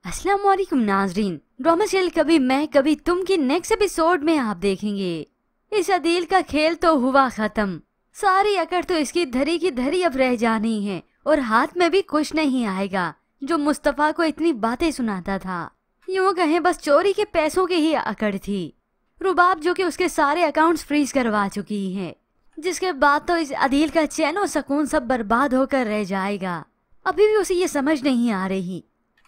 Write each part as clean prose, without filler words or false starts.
अस्सलाम वालेकुम नाजरीन, ड्रामा सीरियल कभी मैं कभी तुम की नेक्स्ट एपिसोड में आप देखेंगे। इस अदील का खेल तो हुआ खत्म। सारी अकड़ तो इसकी धरी की धरी अब रह जानी है और हाथ में भी कुछ नहीं आएगा। जो मुस्तफा को इतनी बातें सुनाता था, यूँ कहें बस चोरी के पैसों की ही अकड़ थी। रुबाब जो कि उसके सारे अकाउंट्स फ्रीज करवा चुकी है, जिसके बाद तो इस अदील का चैन और सुकून सब बर्बाद होकर रह जाएगा। अभी भी उसे ये समझ नहीं आ रही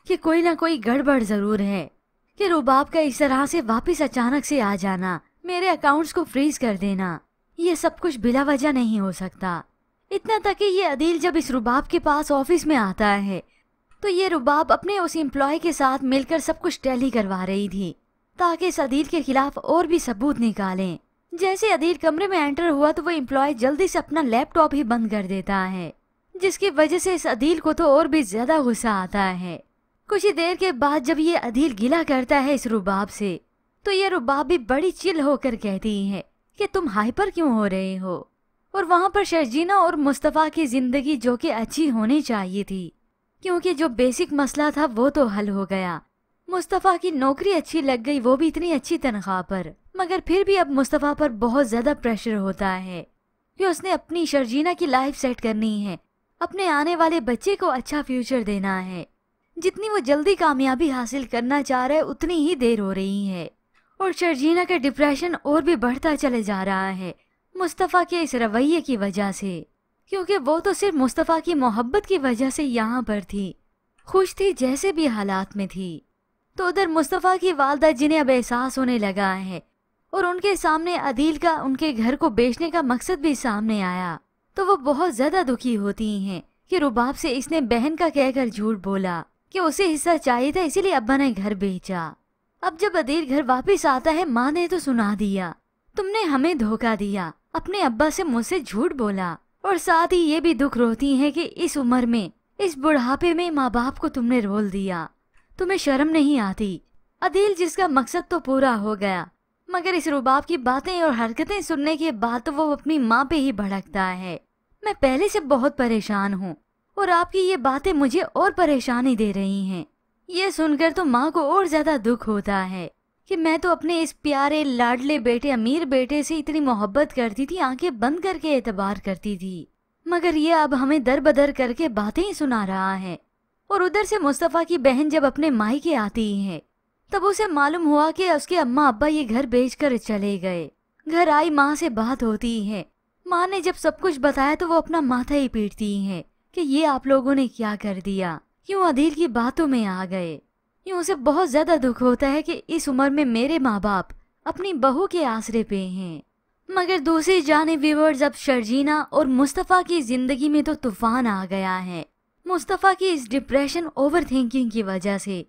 कि कोई ना कोई गड़बड़ जरूर है कि रुबाब का इस तरह से वापस अचानक से आ जाना, मेरे अकाउंट्स को फ्रीज कर देना, ये सब कुछ बिला वजह नहीं हो सकता। इतना तक कि ये अदील जब इस रुबाब के पास ऑफिस में आता है तो ये रुबाब अपने उस एम्प्लॉय के साथ मिलकर सब कुछ टैली करवा रही थी ताकि इस अदील के खिलाफ और भी सबूत निकालें। जैसे अदील कमरे में एंटर हुआ तो वो एम्प्लॉय जल्दी से अपना लैपटॉप ही बंद कर देता है, जिसकी वजह से इस अदील को तो और भी ज्यादा गुस्सा आता है। कुछ ही देर के बाद जब ये अदील गिला करता है इस रुबाब से, तो ये रुबाब भी बड़ी चिल होकर कहती है कि तुम हाइपर क्यों हो रहे हो। और वहाँ पर शर्जीना और मुस्तफ़ा की जिंदगी जो कि अच्छी होनी चाहिए थी, क्योंकि जो बेसिक मसला था वो तो हल हो गया। मुस्तफ़ा की नौकरी अच्छी लग गई, वो भी इतनी अच्छी तनख्वाह पर, मगर फिर भी अब मुस्तफ़ा पर बहुत ज्यादा प्रेशर होता है कि उसने अपनी शर्जीना की लाइफ सेट करनी है, अपने आने वाले बच्चे को अच्छा फ्यूचर देना है। जितनी वो जल्दी कामयाबी हासिल करना चाह रहा है उतनी ही देर हो रही है और शर्जीना का डिप्रेशन और भी बढ़ता चले जा रहा है मुस्तफ़ा के इस रवैये की वजह से, क्योंकि वो तो सिर्फ मुस्तफ़ा की मोहब्बत की वजह से यहाँ पर थी, खुश थी जैसे भी हालात में थी। तो उधर मुस्तफ़ा की वालदा जिन्हें अब एहसास होने लगा है और उनके सामने अदील का उनके घर को बेचने का मकसद भी सामने आया, तो वो बहुत ज्यादा दुखी होती हैं कि रुबाब से इसने बहन का कहकर झूठ बोला कि उसे हिस्सा चाहिए था, इसीलिए अब्बा ने घर बेचा। अब जब अदील घर वापस आता है, माँ ने तो सुना दिया, तुमने हमें धोखा दिया, अपने अब्बा से मुझसे झूठ बोला, और साथ ही ये भी दुख रोती है कि इस उम्र में, इस बुढ़ापे में माँ बाप को तुमने रोल दिया, तुम्हें शर्म नहीं आती। अदील जिसका मकसद तो पूरा हो गया, मगर इस रुबाब की बातें और हरकतें सुनने के बाद तो वो अपनी माँ पे ही भड़कता है। मैं पहले से बहुत परेशान हूँ और आपकी ये बातें मुझे और परेशानी दे रही हैं। ये सुनकर तो माँ को और ज्यादा दुख होता है कि मैं तो अपने इस प्यारे लाडले बेटे अमीर बेटे से इतनी मोहब्बत करती थी, आंखें बंद करके एतबार करती थी, मगर ये अब हमें दर बदर करके बातें ही सुना रहा है। और उधर से मुस्तफ़ा की बहन जब अपने मायके आती है तब उसे मालूम हुआ कि उसके अम्मा अब्बा ये घर बेचकर चले गए। घर आई माँ से बात होती है, माँ ने जब सब कुछ बताया तो वो अपना माथा ही पीटती है कि ये आप लोगों ने क्या कर दिया, क्यों अदील की बातों में आ गए। यूँ उसे बहुत ज्यादा दुख होता है कि इस उम्र में मेरे माँ बाप अपनी बहू के आसरे पे हैं। मगर दूसरी जानिब व्यूअर्स, अब शर्जीना और मुस्तफ़ा की जिंदगी में तो तूफान आ गया है मुस्तफ़ा की इस डिप्रेशन ओवर थिंकिंग की वजह से,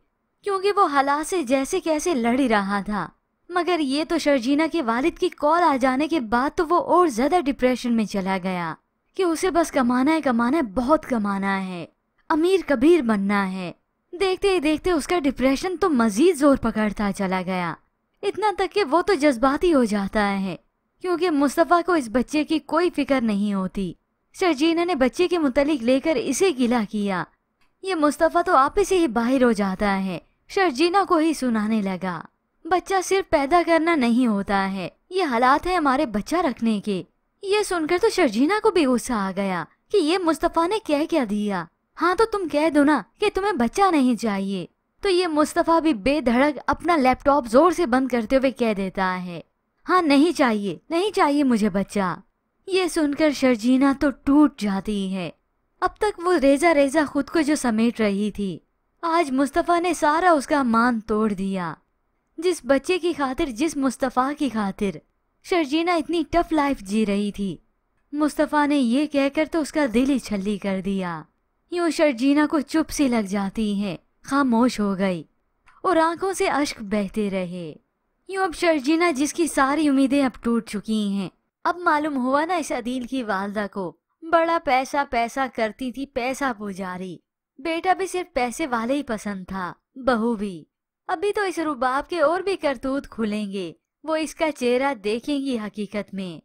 क्योंकि वो हालात से जैसे कैसे लड़ रहा था, मगर ये तो शर्जीना के वालिद की कॉल आ जाने के बाद तो वो और ज्यादा डिप्रेशन में चला गया कि उसे बस कमाना है, बहुत कमाना है, अमीर कबीर बनना है। देखते ही देखते उसका डिप्रेशन तो मजीद जोर पकड़ता चला गया, इतना तक कि वो तो जज्बाती हो जाता है, क्योंकि मुस्तफ़ा को इस बच्चे की कोई फिक्र नहीं होती। शर्जीना ने बच्चे के मुतालिक लेकर इसे गिला किया, ये मुस्तफ़ा तो आपे से ही बाहर हो जाता है, शर्जीना को ही सुनाने लगा, बच्चा सिर्फ पैदा करना नहीं होता है, ये हालात है हमारे बच्चा रखने के। ये सुनकर तो शर्जीना को भी गुस्सा आ गया कि ये मुस्तफ़ा ने कह क्या दिया। हाँ तो तुम कह दो ना कि तुम्हें बच्चा नहीं चाहिए। तो ये मुस्तफ़ा भी बेधड़क अपना लैपटॉप जोर से बंद करते हुए कह देता है, हाँ नहीं चाहिए, नहीं चाहिए मुझे बच्चा। ये सुनकर शर्जीना तो टूट जाती है। अब तक वो रेजा रेजा खुद को जो समेट रही थी, आज मुस्तफ़ा ने सारा उसका मान तोड़ दिया। जिस बच्चे की खातिर, जिस मुस्तफ़ा की खातिर शर्जीना इतनी टफ लाइफ जी रही थी, मुस्तफ़ा ने ये कहकर तो उसका दिल ही छल्ली कर दिया। यूं शर्जीना को चुप सी लग जाती है, खामोश हो गई और आंखों से अश्क बहते रहे। यूं अब शर्जीना जिसकी सारी उम्मीदें अब टूट चुकी हैं, अब मालूम हुआ ना इस अदील की वालदा को, बड़ा पैसा पैसा करती थी, पैसा पुजारी, बेटा भी सिर्फ पैसे वाले ही पसंद था, बहू भी। अभी तो इस रुबाब के और भी करतूत खुलेंगे, वो इसका चेहरा देखेंगी हकीकत में,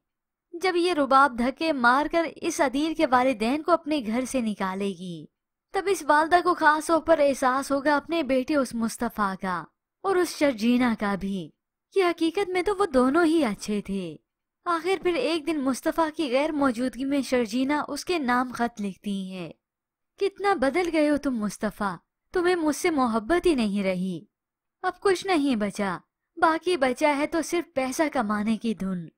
जब ये रुबाब धक्के मारकर इस अदील के वालिदैन को अपने घर से निकालेगी। तब इस वालदा को खास तौर पर एहसास होगा अपने बेटे उस मुस्तफ़ा का और उस शर्जीना का भी कि हकीकत में तो वो दोनों ही अच्छे थे। आखिर फिर एक दिन मुस्तफ़ा की गैर मौजूदगी में शर्जीना उसके नाम खत लिखती है। कितना बदल गए हो तुम मुस्तफ़ा, तुम्हें मुझसे मोहब्बत ही नहीं रही, अब कुछ नहीं बचा, बाकी बचा है तो सिर्फ पैसा कमाने की धुन।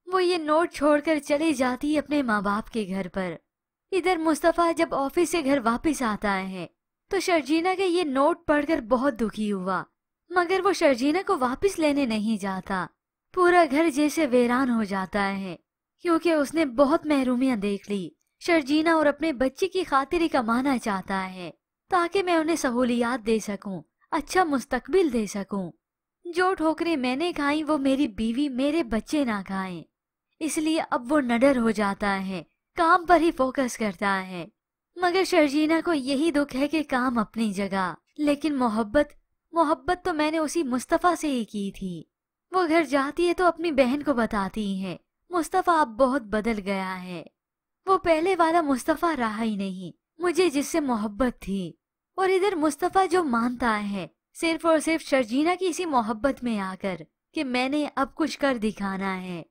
वो ये नोट छोड़कर चली जाती है अपने माँ बाप के घर पर। इधर मुस्तफ़ा जब ऑफिस से घर वापस आता है तो शर्जीना के ये नोट पढ़कर बहुत दुखी हुआ, मगर वो शर्जीना को वापस लेने नहीं जाता। पूरा घर जैसे वीरान हो जाता है क्योंकि उसने बहुत महरूमियां देख ली। शर्जीना और अपने बच्चे की खातिर ही कमाना चाहता है ताकि मैं उन्हें सहूलियात दे सकूं, अच्छा मुस्तकबिल दे सकूं। जो ठोकरें मैंने खाई वो मेरी बीवी मेरे बच्चे ना खाएं, इसलिए अब वो निडर हो जाता है, काम पर ही फोकस करता है। मगर शर्जीना को यही दुख है कि काम अपनी जगह, लेकिन मोहब्बत तो मैंने उसी मुस्तफ़ा से ही की थी। वो घर जाती है तो अपनी बहन को बताती है मुस्तफ़ा अब बहुत बदल गया है, वो पहले वाला मुस्तफ़ा रहा ही नहीं मुझे जिससे मोहब्बत थी। और इधर मुस्तफ़ा जो मानता है सिर्फ और सिर्फ शर्जीना की इसी मोहब्बत में आकर कि मैंने अब कुछ कर दिखाना है।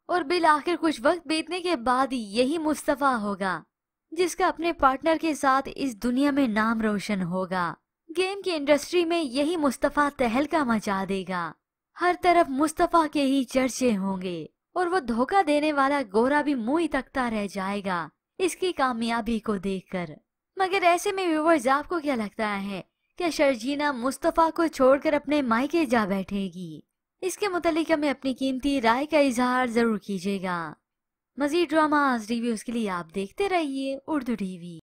और बिल आखिर कुछ वक्त बीतने के बाद यही मुस्तफ़ा होगा जिसका अपने पार्टनर के साथ इस दुनिया में नाम रोशन होगा। गेम की इंडस्ट्री में यही मुस्तफ़ा तहलका मचा देगा, हर तरफ मुस्तफ़ा के ही चर्चे होंगे और वो धोखा देने वाला गोरा भी मुंह ही तकता रह जाएगा इसकी कामयाबी को देखकर। मगर ऐसे में व्यूअर्स आपको क्या लगता है, क्या शर्जीना मुस्तफ़ा को छोड़कर अपने मायके जा बैठेगी? इसके मुतालिक हमें अपनी कीमती राय का इजहार जरूर कीजिएगा। मजीद ड्रामास रिव्यूज के लिए आप देखते रहिए उर्दू टीवी।